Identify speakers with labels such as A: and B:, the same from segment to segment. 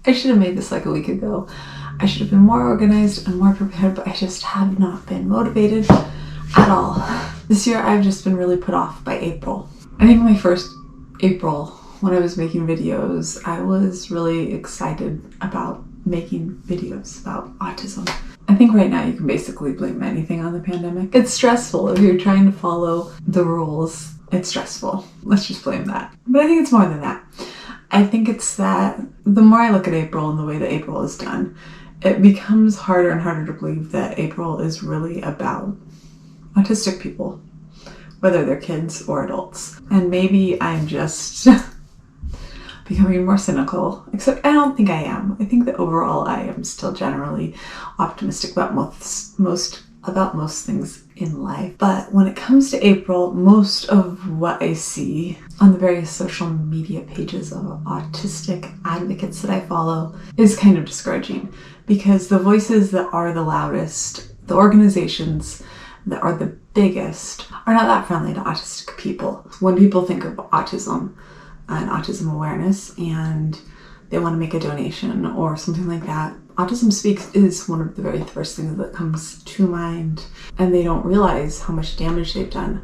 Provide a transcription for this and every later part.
A: I should have made this like a week ago. I should have been more organized and more prepared, but I just have not been motivated at all. This year I've just been really put off by April. I think my first April, when I was making videos, I was really excited about making videos about autism. I think right now you can basically blame anything on the pandemic. It's stressful if you're trying to follow the rules. It's stressful. Let's just blame that. But I think it's more than that. I think it's that the more I look at April and the way that April is done, it becomes harder and harder to believe that April is really about autistic people, whether they're kids or adults. And maybe I'm just becoming more cynical, except I don't think I am. I think that overall I am still generally optimistic about most things in life. But when it comes to April, most of what I see on the various social media pages of autistic advocates that I follow is kind of discouraging, because the voices that are the loudest, the organizations that are the biggest, are not that friendly to autistic people. When people think of autism and autism awareness and they want to make a donation or something like that, Autism Speaks is one of the very first things that comes to mind, and they don't realize how much damage they've done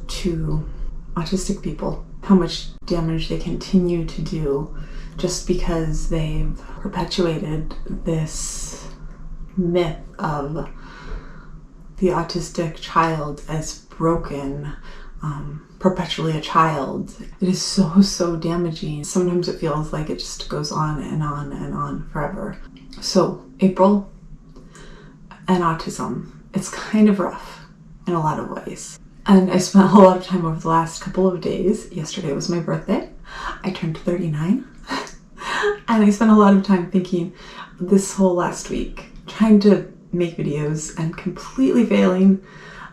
A: to autistic people, how much damage they continue to do just because they've perpetuated this myth of the autistic child as broken, perpetually a child. It is so damaging. Sometimes it feels like it just goes on and on and on forever. So April and autism, it's kind of rough in a lot of ways. And I spent a lot of time over the last couple of days. Yesterday was my birthday. I turned 39. And I spent a lot of time thinking this whole last week, trying to make videos and completely failing.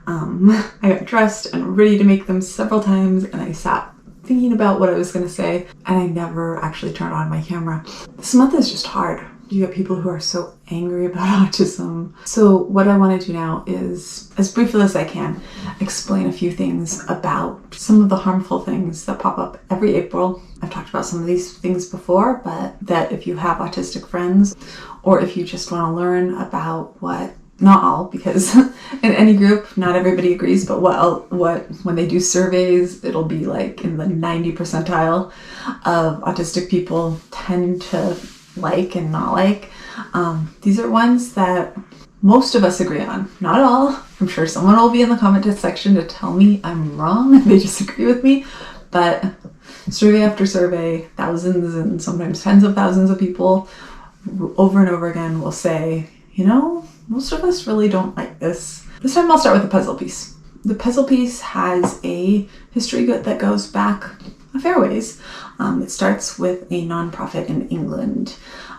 A: I got dressed and ready to make them several times, and I sat thinking about what I was going to say, and I never actually turned on my camera. This month is just hard. You get people who are so angry about autism. So what I want to do now is, as briefly as I can, explain a few things about some of the harmful things that pop up every April. I've talked about some of these things before, but that if you have autistic friends, or if you just want to learn about what, not all, because in any group, not everybody agrees, but what when they do surveys, it'll be like in the 90 percentile of autistic people tend to like and not like. These are ones that most of us agree on. Not all. I'm sure someone will be in the comment section to tell me I'm wrong and they disagree with me, but survey after survey, thousands and sometimes tens of thousands of people over and over again will say, you know, most of us really don't like this. This time I'll start with the puzzle piece. The puzzle piece has a history that goes back a fair ways. It starts with a nonprofit in England.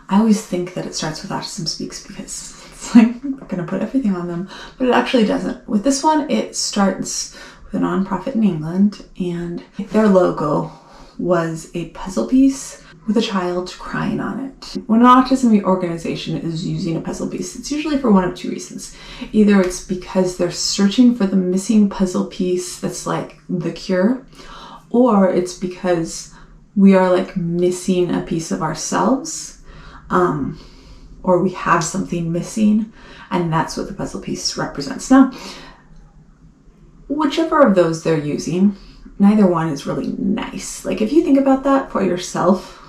A: I always think that it starts with Autism Speaks because it's like, I'm not going to put everything on them, but it actually doesn't. With this one, it starts with a nonprofit in England, and their logo was a puzzle piece with a child crying on it. When an autism organization is using a puzzle piece, it's usually for one of two reasons. Either it's because they're searching for the missing puzzle piece that's like the cure, or it's because we are like missing a piece of ourselves, or we have something missing, and that's what the puzzle piece represents. Now, whichever of those they're using, neither one is really nice. Like if you think about that for yourself,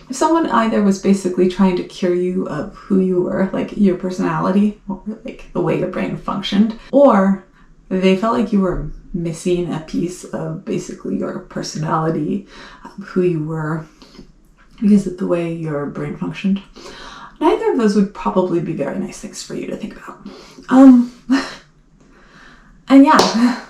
A: if someone either was basically trying to cure you of who you were, like your personality, or like the way your brain functioned, or they felt like you were missing a piece of basically your personality, who you were, because of the way your brain functioned, neither of those would probably be very nice things for you to think about. And yeah,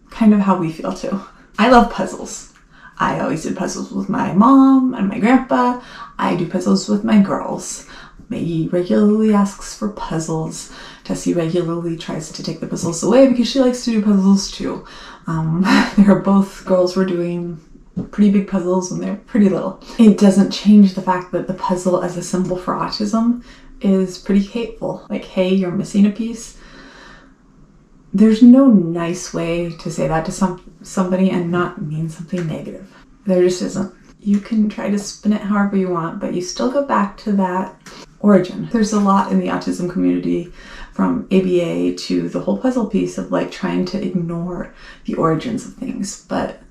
A: kind of how we feel too. I love puzzles. I always did puzzles with my mom and my grandpa. I do puzzles with my girls. Maggie regularly asks for puzzles. Tessie regularly tries to take the puzzles away because she likes to do puzzles too. Both girls were doing pretty big puzzles when they're pretty little. It doesn't change the fact that the puzzle as a symbol for autism is pretty hateful. Like, hey, you're missing a piece. There's no nice way to say that to somebody and not mean something negative. There just isn't. You can try to spin it however you want, but you still go back to that origin. There's a lot in the autism community, from ABA to the whole puzzle piece of like trying to ignore the origins of things, but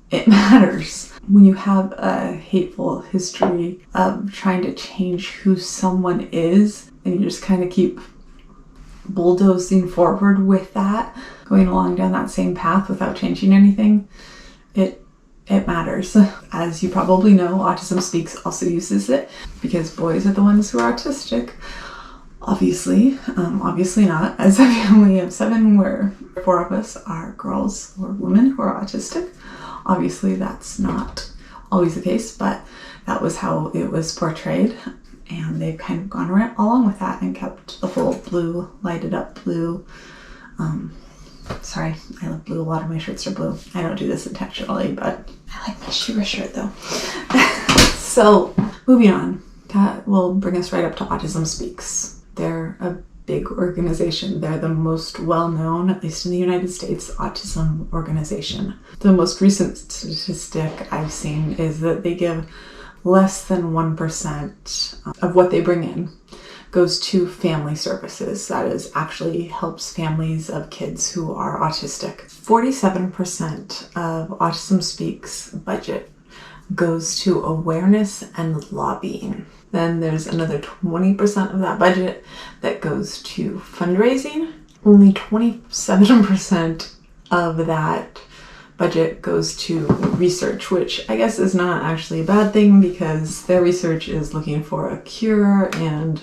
A: it matters. When you have a hateful history of trying to change who someone is, and you just kind of keep bulldozing forward with that, going along down that same path without changing anything, it matters. As you probably know, Autism Speaks also uses it because boys are the ones who are autistic. Obviously not. As a family of 7, where 4 of us are girls or women who are autistic. Obviously that's not always the case, but that was how it was portrayed. And they've kind of gone right along with that and kept the whole blue, lighted up blue. Sorry, I love blue. A lot of my shirts are blue. I don't do this intentionally, but I like my Shira shirt though. So, moving on. That will bring us right up to Autism Speaks. They're a big organization. They're the most well-known, at least in the United States, autism organization. The most recent statistic I've seen is that they give less than 1% of what they bring in goes to family services. That is, actually helps families of kids who are autistic. 47% of Autism Speaks budget goes to awareness and lobbying. Then there's another 20% of that budget that goes to fundraising. Only 27% of that budget goes to research, which I guess is not actually a bad thing because their research is looking for a cure, and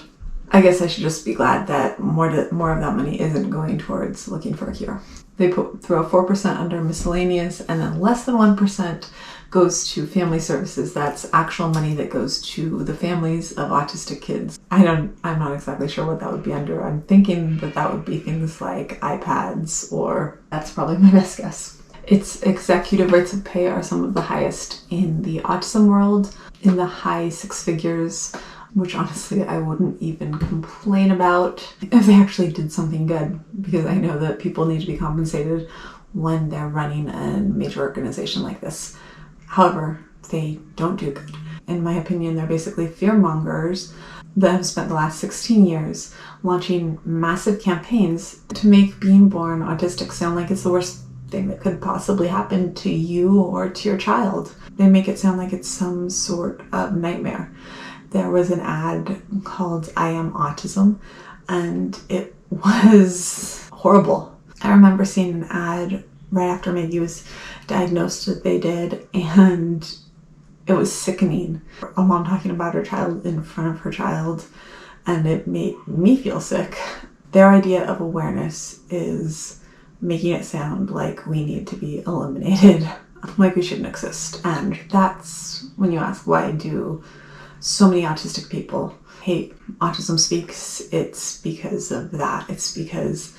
A: I guess I should just be glad that more of that money isn't going towards looking for a cure. They throw 4% under miscellaneous, and then less than 1% goes to family services. That's actual money that goes to the families of autistic kids. I'm not exactly sure what that would be under. I'm thinking that would be things like iPads, or that's probably my best guess. Its executive rates of pay are some of the highest in the autism world, in the high 6 figures, which honestly I wouldn't even complain about if they actually did something good, because I know that people need to be compensated when they're running a major organization like this. However, they don't do good. In my opinion, they're basically fearmongers that have spent the last 16 years launching massive campaigns to make being born autistic sound like it's the worst thing that could possibly happen to you or to your child. They make it sound like it's some sort of nightmare. There was an ad called I Am Autism, and it was horrible. I remember seeing an ad right after Maggie was diagnosed that they did, and it was sickening. A mom talking about her child in front of her child, and it made me feel sick. Their idea of awareness is making it sound like we need to be eliminated, like we shouldn't exist. And that's when you ask, why do so many autistic people hate Autism Speaks? It's because of that. It's because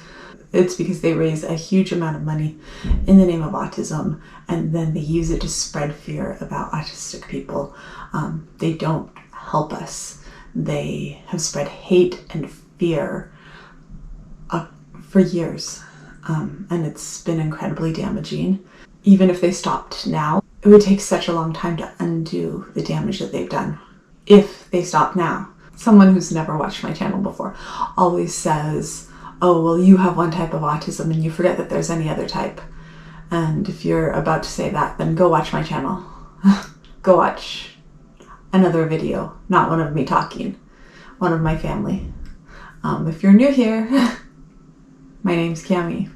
A: they raise a huge amount of money in the name of autism, and then they use it to spread fear about autistic people. They don't help us. They have spread hate and fear for years, and it's been incredibly damaging. Even if they stopped now, it would take such a long time to undo the damage that they've done. If they stop now. Someone who's never watched my channel before always says, oh, well, you have one type of autism and you forget that there's any other type. And if you're about to say that, then go watch my channel. Go watch another video, not one of me talking, one of my family. If you're new here, my name's Cammie.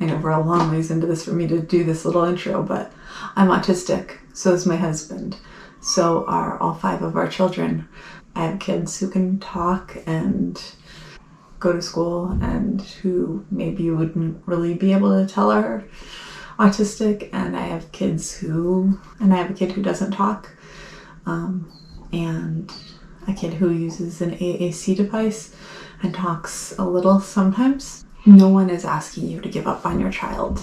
A: I know we're a long ways into this for me to do this little intro, but I'm autistic. So is my husband. So are all 5 of our children. I have kids who can talk and go to school and who maybe wouldn't really be able to tell are autistic, and I have a kid who doesn't talk, and a kid who uses an AAC device and talks a little sometimes. No one is asking you to give up on your child.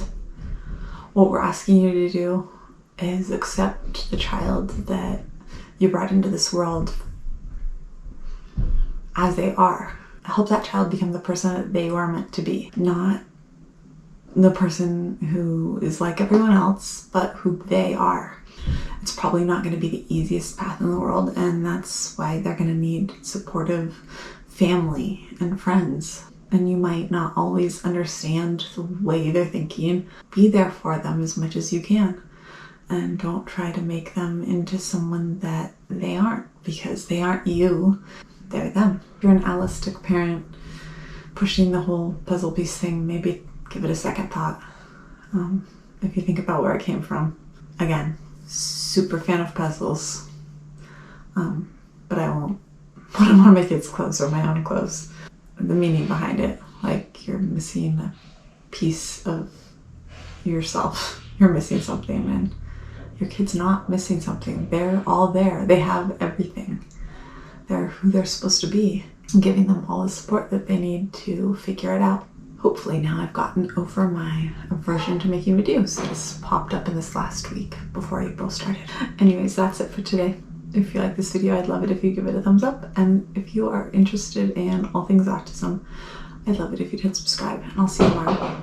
A: What we're asking you to do is accept the child that you brought into this world as they are. Help that child become the person that they were meant to be, not the person who is like everyone else, but who they are. It's probably not going to be the easiest path in the world, and that's why they're going to need supportive family and friends. And you might not always understand the way they're thinking. Be there for them as much as you can. And don't try to make them into someone that they aren't, because they aren't you, they're them. If you're an autistic parent pushing the whole puzzle piece thing, maybe give it a second thought. If you think about where it came from. Again, super fan of puzzles, but I won't put them on my kids' clothes or my own clothes. The meaning behind it, like you're missing a piece of yourself. You're missing something, and your kid's not missing something. They're all there. They have everything. They're who they're supposed to be. I'm giving them all the support that they need to figure it out. Hopefully now I've gotten over my aversion to making videos. This popped up in this last week before April started. Anyways, that's it for today. If you like this video, I'd love it if you give it a thumbs up. And if you are interested in all things autism, I'd love it if you'd hit subscribe. And I'll see you tomorrow.